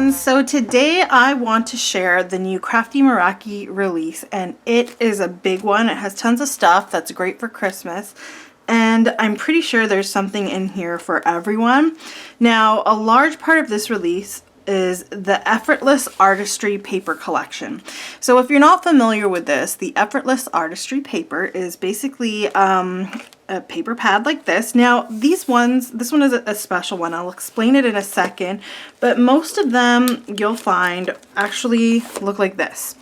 everyone. So today I want to share the new Crafty Meraki release, and it is a big one. It has tons of stuff that's great for Christmas, and I'm pretty sure there's something in here for everyone. Now, a large part of this release is the Effortless Artistry paper collection. So if you're not familiar with this, the Effortless Artistry paper is basically a paper pad like this. Now this one is a special one. I'll explain it in a second, but most of them you'll find actually look like this.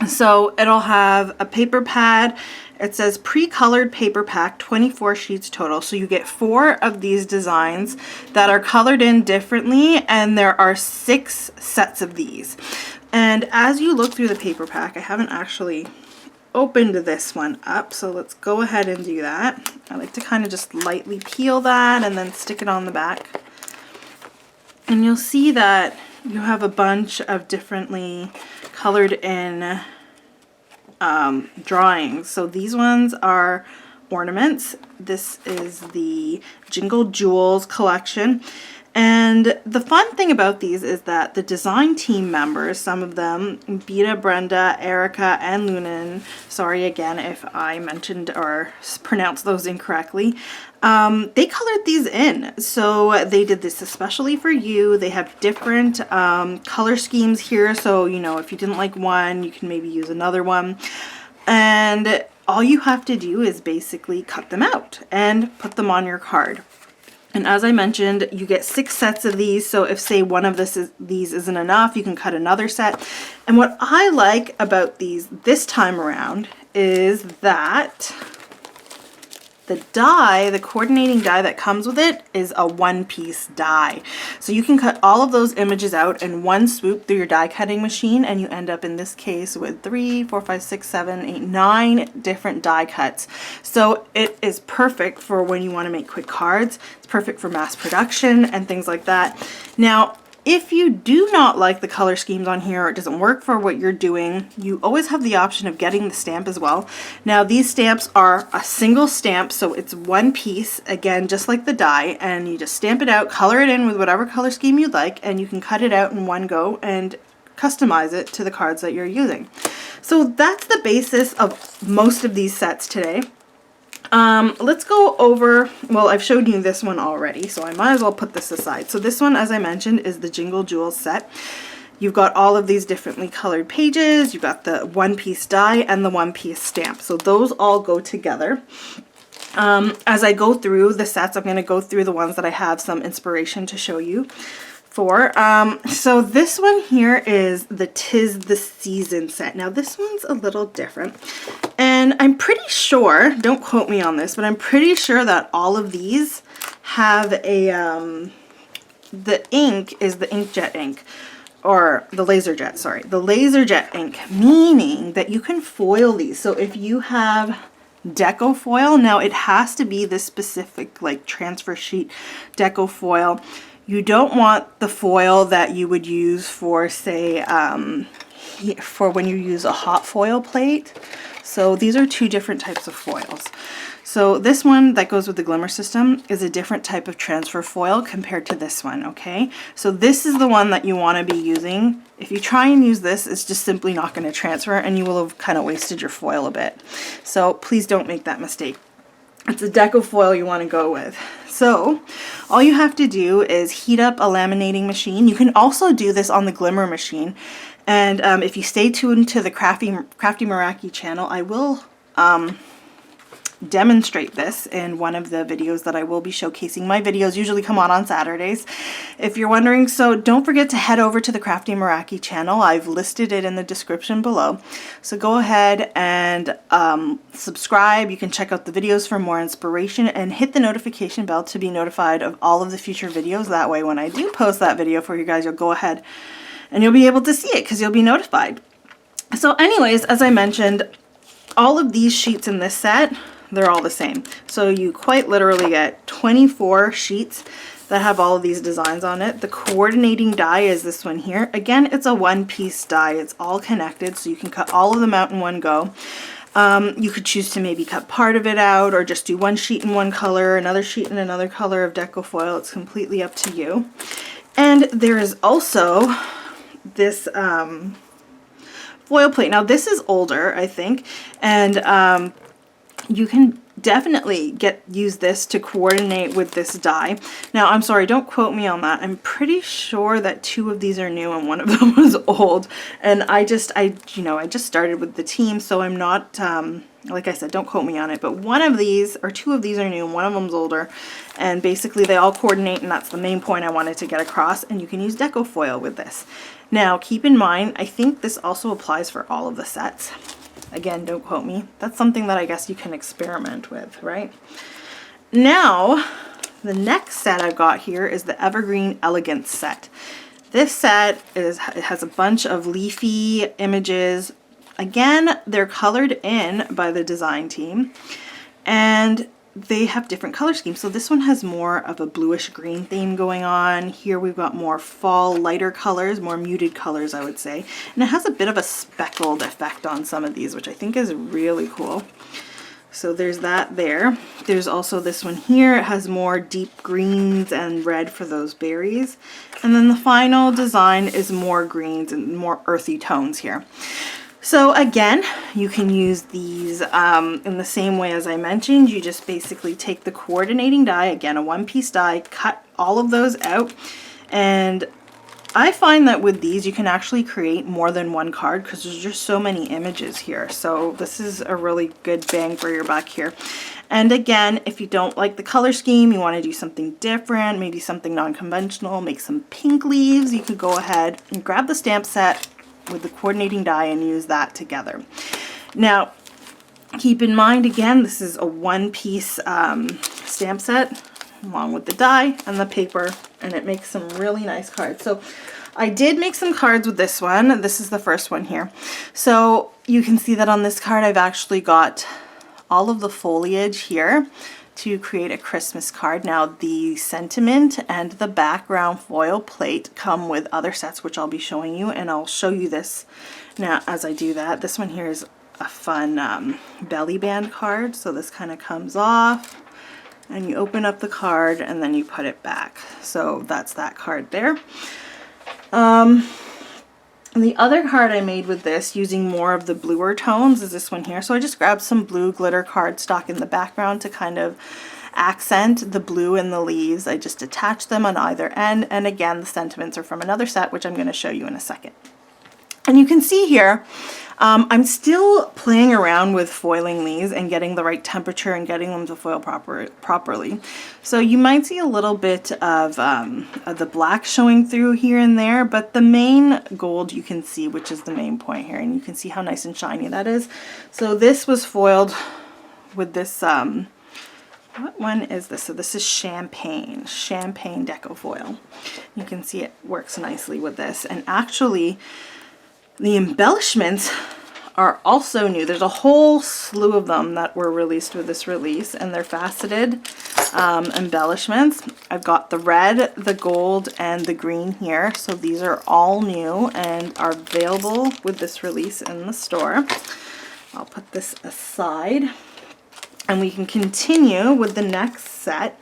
So it'll have a paper pad. It says pre-colored paper pack, 24 sheets total. So you get 4 of these designs that are colored in differently, and there are 6 sets of these. And as you look through the paper pack, I haven't actually opened this one up, so let's go ahead and do that. I like to kind of just lightly peel that and then stick it on the back. And you'll see that you have a bunch of differently colored in drawings. So these ones are ornaments. This is the Jingle Jewels collection. And the fun thing about these is that the design team members, some of them, Beta, Brenda, Erica, and Lunan, sorry again if I mentioned or pronounced those incorrectly, they colored these in. So they did this especially for you. They have different color schemes here. So, you know, if you didn't like one, you can maybe use another one. And all you have to do is basically cut them out and put them on your card. And as I mentioned, you get 6 sets of these. So if, say, one of these isn't enough, you can cut another set. And what I like about these this time around is that the die, the coordinating die that comes with it, is a one-piece die. So you can cut all of those images out in one swoop through your die cutting machine, and you end up in this case with 3, 4, 5, 6, 7, 8, 9 different die cuts. So it is perfect for when you want to make quick cards. It's perfect for mass production and things like that. Now, if you do not like the color schemes on here, or it doesn't work for what you're doing, you always have the option of getting the stamp as well. Now these stamps are a single stamp, so it's one piece, again, just like the die, and you just stamp it out, color it in with whatever color scheme you'd like, and you can cut it out in one go and customize it to the cards that you're using. So that's the basis of most of these sets today. Let's go over, well, I've showed you this one already, so I might as well put this aside. So this one, as I mentioned, is the Jingle Jewels set. You've got all of these differently colored pages. You've got the one-piece die and the one-piece stamp. So those all go together. As I go through the sets, I'm going to go through the ones that I have some inspiration to show you for. So this one here is the 'Tis the Season set. Now this one's a little different. And I'm pretty sure, don't quote me on this, but I'm pretty sure that all of these have a, the ink is the inkjet ink, or the laser jet, sorry, the laser jet ink, meaning that you can foil these. So if you have deco foil, now it has to be this specific like transfer sheet deco foil. You don't want the foil that you would use for, say, for when you use a hot foil plate. So these are 2 different types of foils. So this one that goes with the glimmer system is a different type of transfer foil compared to this one, okay? So this is the one that you want to be using. If you try and use this, it's just simply not going to transfer, and you will have kind of wasted your foil a bit. So please don't make that mistake. It's a deco foil you want to go with. So all you have to do is heat up a laminating machine. You can also do this on the glimmer machine. And if you stay tuned to the Crafty Meraki channel, I will demonstrate this in one of the videos that I will be showcasing. My videos usually come on Saturdays, if you're wondering. So don't forget to head over to the Crafty Meraki channel. I've listed it in the description below. So go ahead and subscribe. You can check out the videos for more inspiration, and hit the notification bell to be notified of all of the future videos. That way when I do post that video for you guys, you'll go ahead and you'll be able to see it because you'll be notified. So anyways, as I mentioned, all of these sheets in this set, they're all the same. So you quite literally get 24 sheets that have all of these designs on it. The coordinating die is this one here. Again, it's a one-piece die. It's all connected, so you can cut all of them out in one go. You could choose to maybe cut part of it out, or just do one sheet in one color, another sheet in another color of deco foil. It's completely up to you. And there is also this foil plate. Now this is older, I think, and you can definitely use this to coordinate with this die. Now, I'm sorry, don't quote me on that. I'm pretty sure that 2 of these are new and 1 of them was old. And I just started with the team, so I'm not, like I said, don't quote me on it, but 1 of these, or 2 of these are new and 1 of them's older. And basically they all coordinate, and that's the main point I wanted to get across. And you can use deco foil with this. Now, keep in mind, I think this also applies for all of the sets. Again, don't quote me. That's something that I guess you can experiment with, right? Now, the next set I've got here is the Evergreen Elegance set. This set it has a bunch of leafy images. Again, they're colored in by the design team, and they have different color schemes. So this one has more of a bluish green theme going on. Here we've got more fall, lighter colors, more muted colors, I would say. And it has a bit of a speckled effect on some of these, which I think is really cool. So there's that there. There's also this one here. It has more deep greens and red for those berries. And then the final design is more greens and more earthy tones here. So again, you can use these in the same way as I mentioned. You just basically take the coordinating die, again a 1-piece die, cut all of those out, and I find that with these you can actually create more than 1 card because there's just so many images here. So this is a really good bang for your buck here. And again, if you don't like the color scheme, you want to do something different, maybe something non-conventional, make some pink leaves, you could go ahead and grab the stamp set with the coordinating die and use that together. Now, keep in mind, again, this is a 1-piece stamp set along with the die and the paper, and it makes some really nice cards. So I did make some cards with this one. This is the first one here. So you can see that on this card I've actually got all of the foliage here to create a Christmas card. Now the sentiment and the background foil plate come with other sets, which I'll be showing you, and I'll show you this now as I do that. This one here is a fun belly band card. So this kind of comes off and you open up the card and then you put it back. So that's that card there. The other card I made with this using more of the bluer tones is this one here. So I just grabbed some blue glitter cardstock in the background to kind of accent the blue in the leaves. I just attached them on either end, and again the sentiments are from another set which I'm going to show you in a second. And you can see here I'm still playing around with foiling these and getting the right temperature and getting them to foil properly. So you might see a little bit of the black showing through here and there, but the main gold you can see, which is the main point here, and you can see how nice and shiny that is. So this was foiled with this, what one is this? So this is Champagne Deco Foil. You can see it works nicely with this, and actually the embellishments are also new. There's a whole slew of them that were released with this release, and they're faceted embellishments. I've got the red, the gold, and the green here. So these are all new and are available with this release in the store. I'll put this aside and we can continue with the next set.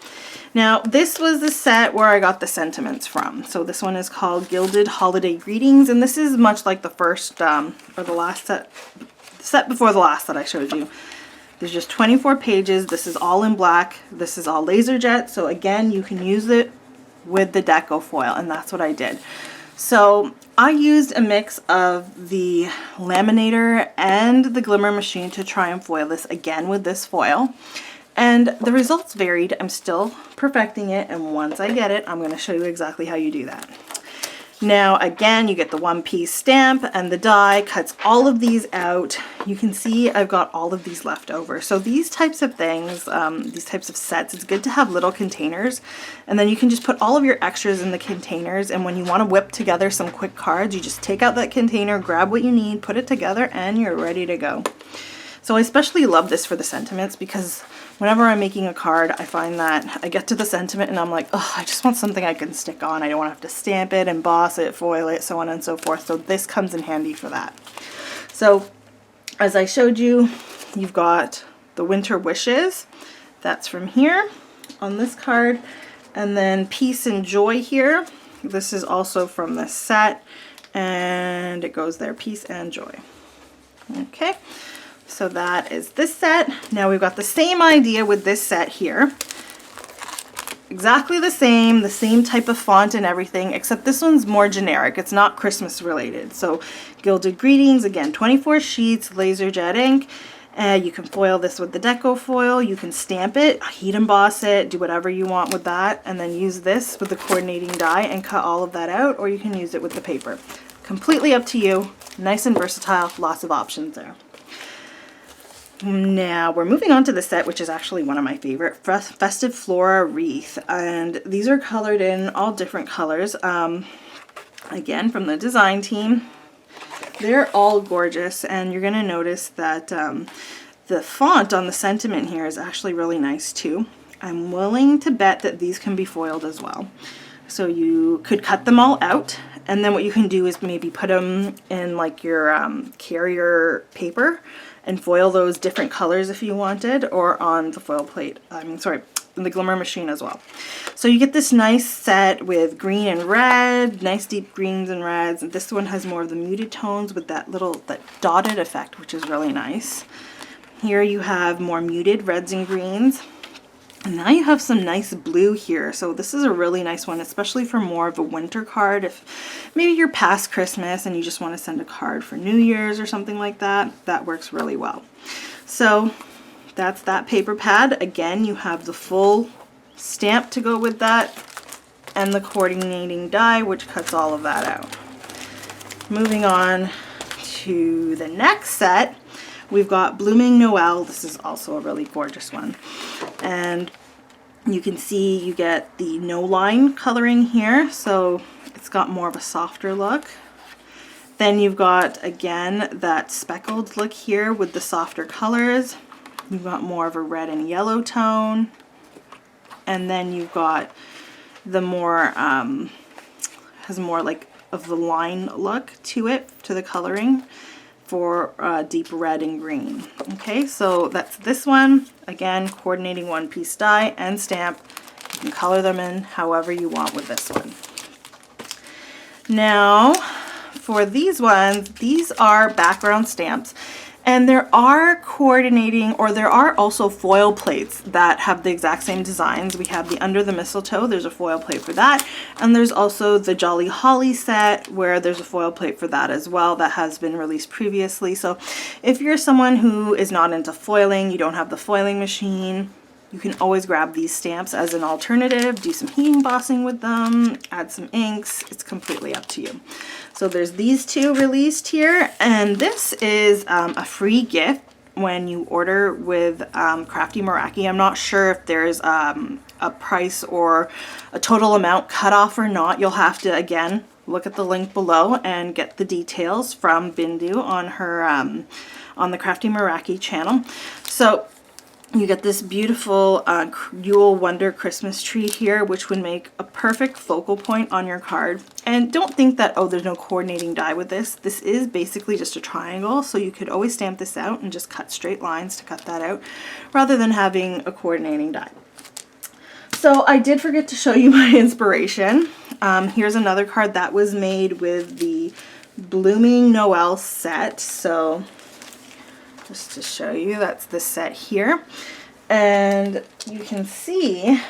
Now, this was the set where I got the sentiments from. So this one is called Gilded Holiday Greetings, and this is much like the first, or the last set before the last that I showed you. There's just 24 pages. This is all in black. This is all laser jet. So again, you can use it with the deco foil, and that's what I did. So I used a mix of the laminator and the glimmer machine to try and foil this again with this foil. And the results varied. I'm still perfecting it, and once I get it, I'm going to show you exactly how you do that. Now again, you get the 1-piece stamp, and the die cuts all of these out. You can see I've got all of these left over. So these types of things, these types of sets, it's good to have little containers, and then you can just put all of your extras in the containers, and when you want to whip together some quick cards, you just take out that container, grab what you need, put it together, and you're ready to go. So I especially love this for the sentiments, because whenever I'm making a card, I find that I get to the sentiment and I'm like, oh, I just want something I can stick on. I don't want to have to stamp it, emboss it, foil it, so on and so forth. So this comes in handy for that. So as I showed you, you've got the Winter Wishes. That's from here on this card. And then Peace and Joy here. This is also from this set, and it goes there, Peace and Joy. Okay, so that is this set. Now we've got the same idea with this set here. Exactly the same type of font and everything, except this one's more generic. It's not Christmas related. So Gilded Greetings, again, 24 sheets, laser jet ink. You can foil this with the deco foil. You can stamp it, heat emboss it, do whatever you want with that, and then use this with the coordinating die and cut all of that out, or you can use it with the paper. Completely up to you. Nice and versatile, lots of options there. Now we're moving on to the set, which is actually one of my favorite, Festive Flora Wreath, and these are colored in all different colors. Again, from the design team. They're all gorgeous, and you're going to notice that the font on the sentiment here is actually really nice too. I'm willing to bet that these can be foiled as well. So you could cut them all out, and then what you can do is maybe put them in like your carrier paper and foil those different colors if you wanted, or on the foil plate, in the glimmer machine as well. So you get this nice set with green and red, nice deep greens and reds. And this one has more of the muted tones with that dotted effect, which is really nice. Here you have more muted reds and greens. And now you have some nice blue here. So this is a really nice one, especially for more of a winter card. If maybe you're past Christmas and you just want to send a card for New Year's or something like that, that works really well. So that's that paper pad. Again, you have the full stamp to go with that, and the coordinating die, which cuts all of that out. Moving on to the next set, we've got Blooming Noel. This is also a really gorgeous one. And you can see you get the no line coloring here, so it's got more of a softer look. Then you've got, again, that speckled look here with the softer colors. You've got more of a red and yellow tone. And then you've got the more, has more like of the line look to it, to the coloring for deep red and green. Okay, so that's this one. Again, coordinating one piece die and stamp. You can color them in however you want with this one. Now, for these ones, these are background stamps. And there are coordinating, or there are also foil plates that have the exact same designs. We have the Under the Mistletoe, there's a foil plate for that. And there's also the Jolly Holly set where there's a foil plate for that as well that has been released previously. So if you're someone who is not into foiling, you don't have the foiling machine, you can always grab these stamps as an alternative, do some heat embossing with them, add some inks. It's completely up to you. So there's these two released here, and this is a free gift when you order with Crafty Meraki. I'm not sure if there's a price or a total amount cut off or not. You'll have to, again, look at the link below and get the details from Bindu on her on the Crafty Meraki channel. So you get this beautiful Yule Wonder Christmas tree here, which would make a perfect focal point on your card. And don't think that, oh, there's no coordinating die with this. This is basically just a triangle, so you could always stamp this out and just cut straight lines to cut that out, rather than having a coordinating die. So I did forget to show you my inspiration. Here's another card that was made with the Blooming Noel set. So just to show you, that's the set here. And you can see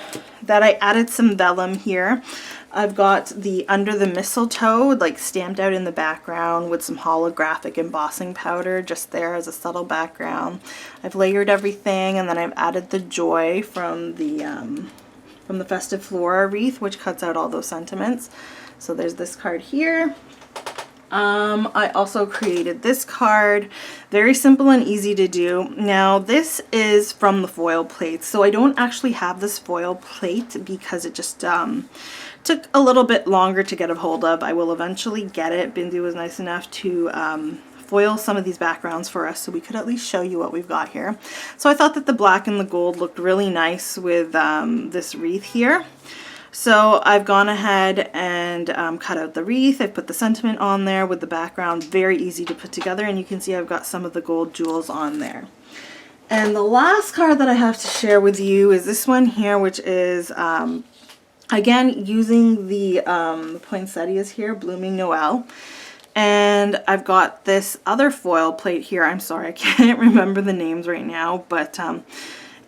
that I added some vellum here. I've got the Under the Mistletoe like stamped out in the background with some holographic embossing powder just there as a subtle background. I've layered everything, and then I've added the Joy from the Festive Flora wreath, which cuts out all those sentiments. So there's this card here. I also created this card, very simple and easy to do. Now this is from the foil plate, so I don't actually have this foil plate because it just took a little bit longer to get a hold of. I will eventually get it. Bindu was nice enough to foil some of these backgrounds for us so we could at least show you what we've got here. So I thought that the black and the gold looked really nice with this wreath here. So I've gone ahead and cut out the wreath. I've put the sentiment on there with the background, very easy to put together, and you can see I've got some of the gold jewels on there. And the last card that I have to share with you is this one here, which is Again, using the poinsettias here, Blooming Noel. And I've got this other foil plate here. I'm sorry, I can't remember the names right now, but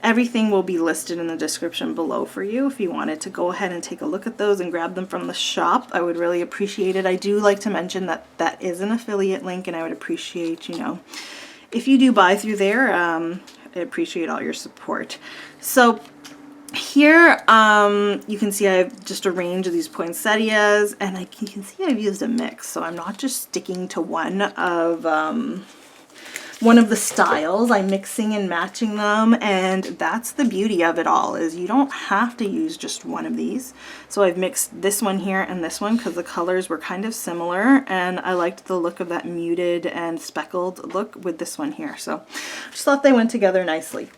everything will be listed in the description below for you. If you wanted to go ahead and take a look at those and grab them from the shop, I would really appreciate it. I do like to mention that that is an affiliate link, and I would appreciate, you know, if you do buy through there, I appreciate all your support. So here you can see I've just arranged these poinsettias, and you can see I've used a mix, so I'm not just sticking to one of the styles. I'm mixing and matching them, and that's the beauty of it all, is you don't have to use just one of these. So I've mixed this one here and this one because the colors were kind of similar, and I liked the look of that muted and speckled look with this one here, so I just thought they went together nicely.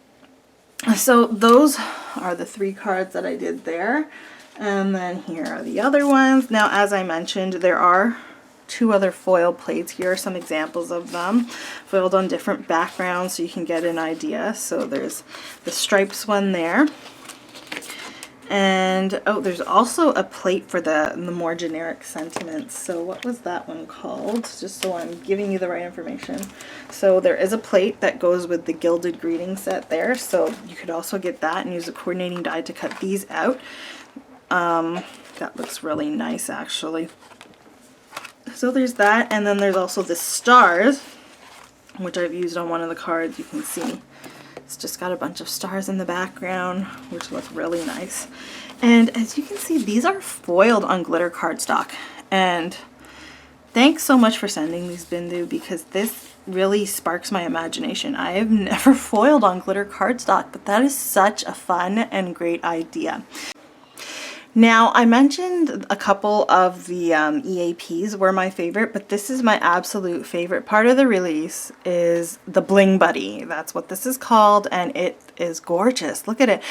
So those are the 3 cards that I did there. And then here are the other ones. Now, as I mentioned, there are 2 other foil plates. Here are some examples of them, foiled on different backgrounds so you can get an idea. So there's the stripes one there. And oh, there's also a plate for the more generic sentiments. So what was that one called? Just so I'm giving you the right information. So there is a plate that goes with the gilded greeting set there. So you could also get that and use a coordinating die to cut these out. That looks really nice, actually. So there's that, and then there's also the stars, which I've used on one of the cards. You can see it's just got a bunch of stars in the background, which look really nice. And as you can see, these are foiled on glitter cardstock. And thanks so much for sending these, Bindu, because this really sparks my imagination. I have never foiled on glitter cardstock, but that is such a fun and great idea. Now, I mentioned a couple of the EAPs were my favorite, but this is my absolute favorite part of the release is the Bling Buddy. That's what this is called, and it is gorgeous. Look at it.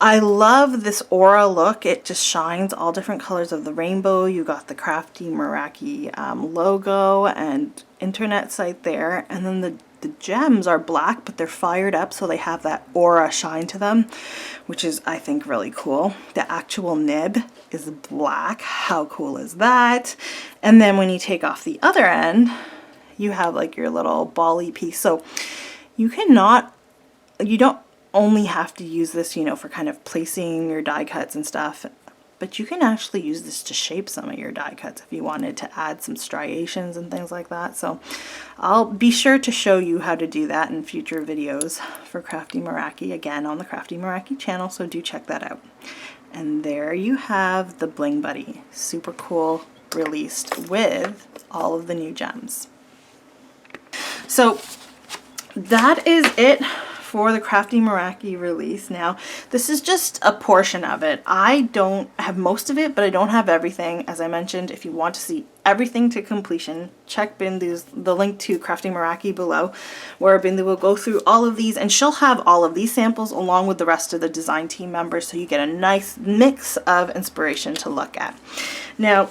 I love this aura look. It just shines all different colors of the rainbow. You got the Crafty Meraki logo and internet site there, and then the gems are black, but they're fired up, so they have that aura shine to them, which is, I think, really cool. The actual nib is black. How cool is that? And then when you take off the other end, you have like your little bally piece. So you don't only have to use this, you know, for kind of placing your die cuts and stuff, but you can actually use this to shape some of your die cuts if you wanted to add some striations and things like that. So I'll be sure to show you how to do that in future videos for Crafty Meraki, again on the Crafty Meraki channel, so do check that out. And there you have the Bling Buddy, super cool, released with all of the new gems. So that is it for the Crafty Meraki release. Now, this is just a portion of it. I don't have most of it, but I don't have everything. As I mentioned, if you want to see everything to completion, check Bindu's, the link to Crafty Meraki below, where Bindu will go through all of these, and she'll have all of these samples along with the rest of the design team members, so you get a nice mix of inspiration to look at. Now,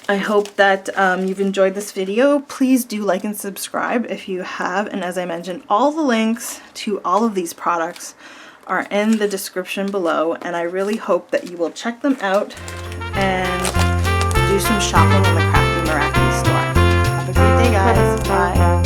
I hope that you've enjoyed this video. Please do like and subscribe if you have. And as I mentioned, all the links to all of these products are in the description below. And I really hope that you will check them out and do some shopping in the Crafty Meraki store. Have a great day, guys. Bye.